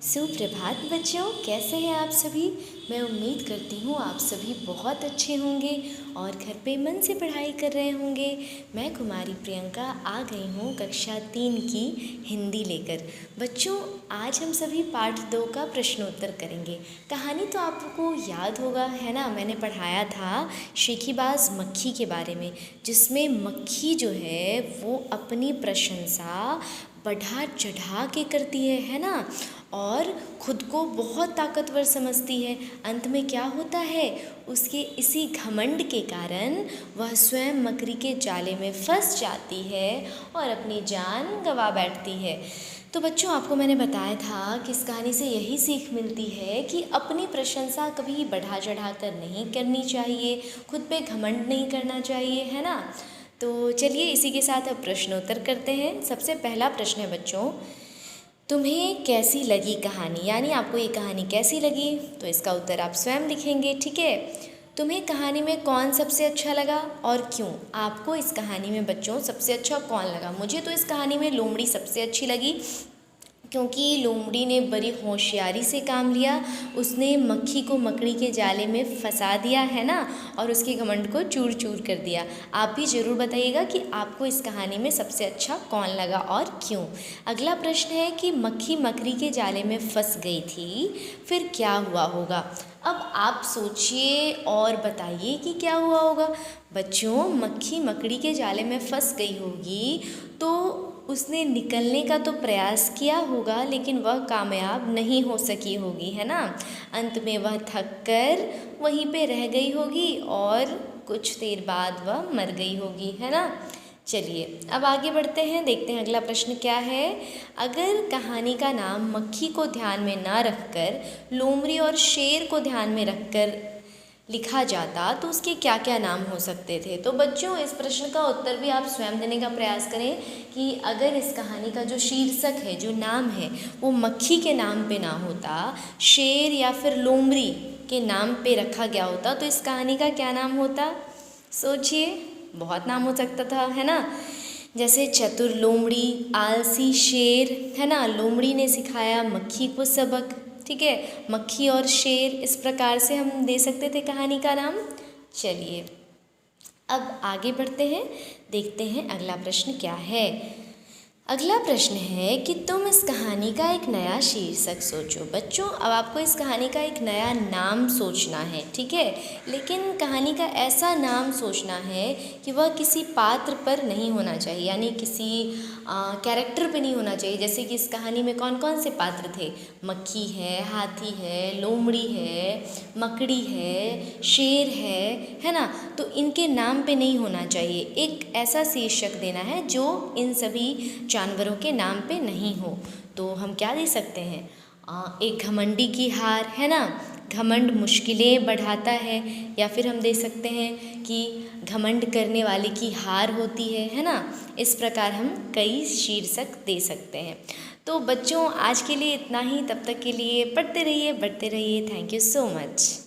सुप्रभात बच्चों, कैसे हैं आप सभी। मैं उम्मीद करती हूँ आप सभी बहुत अच्छे होंगे और घर पे मन से पढ़ाई कर रहे होंगे। मैं कुमारी प्रियंका आ गई हूँ कक्षा 3 की हिंदी लेकर। बच्चों, आज हम सभी पाठ 2 का प्रश्नोत्तर करेंगे। कहानी तो आपको याद होगा, है ना। मैंने पढ़ाया था शेखीबाज मक्खी के बारे में, जिसमें मक्खी जो है वो अपनी प्रशंसा बढ़ा चढ़ा के करती है ना, और खुद को बहुत ताकतवर समझती है। अंत में क्या होता है, उसके इसी घमंड के कारण वह स्वयं मकड़ी के जाले में फंस जाती है और अपनी जान गंवा बैठती है। तो बच्चों, आपको मैंने बताया था कि इस कहानी से यही सीख मिलती है कि अपनी प्रशंसा कभी बढ़ा चढ़ा कर नहीं करनी चाहिए, खुद पे घमंड नहीं करना चाहिए, है ना। तो चलिए इसी के साथ अब प्रश्नोत्तर करते हैं। सबसे पहला प्रश्न है बच्चों, तुम्हें कैसी लगी कहानी, यानी आपको ये कहानी कैसी लगी। तो इसका उत्तर आप स्वयं लिखेंगे, ठीक है। तुम्हें कहानी में कौन सबसे अच्छा लगा और क्यों। आपको इस कहानी में बच्चों सबसे अच्छा कौन लगा। मुझे तो इस कहानी में लोमड़ी सबसे अच्छी लगी, क्योंकि लोमड़ी ने बड़ी होशियारी से काम लिया। उसने मक्खी को मकड़ी के जाले में फंसा दिया, है ना, और उसके घमंड को चूर चूर कर दिया। आप भी ज़रूर बताइएगा कि आपको इस कहानी में सबसे अच्छा कौन लगा और क्यों। अगला प्रश्न है कि मक्खी मकड़ी के जाले में फंस गई थी, फिर क्या हुआ होगा। अब आप सोचिए और बताइए कि क्या हुआ होगा। बच्चों, मक्खी मकड़ी के जाले में फंस गई होगी तो उसने निकलने का तो प्रयास किया होगा, लेकिन वह कामयाब नहीं हो सकी होगी, है ना। अंत में वह थक कर वहीं पे रह गई होगी और कुछ देर बाद वह मर गई होगी, है ना। चलिए अब आगे बढ़ते हैं, देखते हैं अगला प्रश्न क्या है। अगर कहानी का नाम मक्खी को ध्यान में ना रखकर लोमड़ी और शेर को ध्यान में रखकर लिखा जाता तो उसके क्या क्या नाम हो सकते थे। तो बच्चों, इस प्रश्न का उत्तर भी आप स्वयं देने का प्रयास करें कि अगर इस कहानी का जो शीर्षक है, जो नाम है, वो मक्खी के नाम पे ना होता, शेर या फिर लोमड़ी के नाम पे रखा गया होता, तो इस कहानी का क्या नाम होता। सोचिए, बहुत नाम हो सकता था, है ना। जैसे चतुर लोमड़ी, आलसी शेर, है ना। लोमड़ी ने सिखाया मक्खी को सबक, ठीक है। मक्खी और शेर, इस प्रकार से हम दे सकते थे कहानी का नाम। चलिए अब आगे बढ़ते हैं, देखते हैं अगला प्रश्न क्या है। अगला प्रश्न है कि तुम इस कहानी का एक नया शीर्षक सोचो। बच्चों, अब आपको इस कहानी का एक नया नाम सोचना है, ठीक है। लेकिन कहानी का ऐसा नाम सोचना है कि वह किसी पात्र पर नहीं होना चाहिए, यानी किसी कैरेक्टर पे नहीं होना चाहिए। जैसे कि इस कहानी में कौन कौन से पात्र थे। मक्खी है, हाथी है, लोमड़ी है, मकड़ी है, शेर है ना। तो इनके नाम पे नहीं होना चाहिए। एक ऐसा शीर्षक देना है जो इन सभी जानवरों के नाम पे नहीं हो। तो हम क्या दे सकते हैं, एक घमंडी की हार, है ना। घमंड मुश्किलें बढ़ाता है। या फिर हम दे सकते हैं कि घमंड करने वाले की हार होती है ना। इस प्रकार हम कई शीर्षक दे सकते हैं। तो बच्चों, आज के लिए इतना ही। तब तक के लिए पढ़ते रहिए, बढ़ते रहिए। Thank you so much.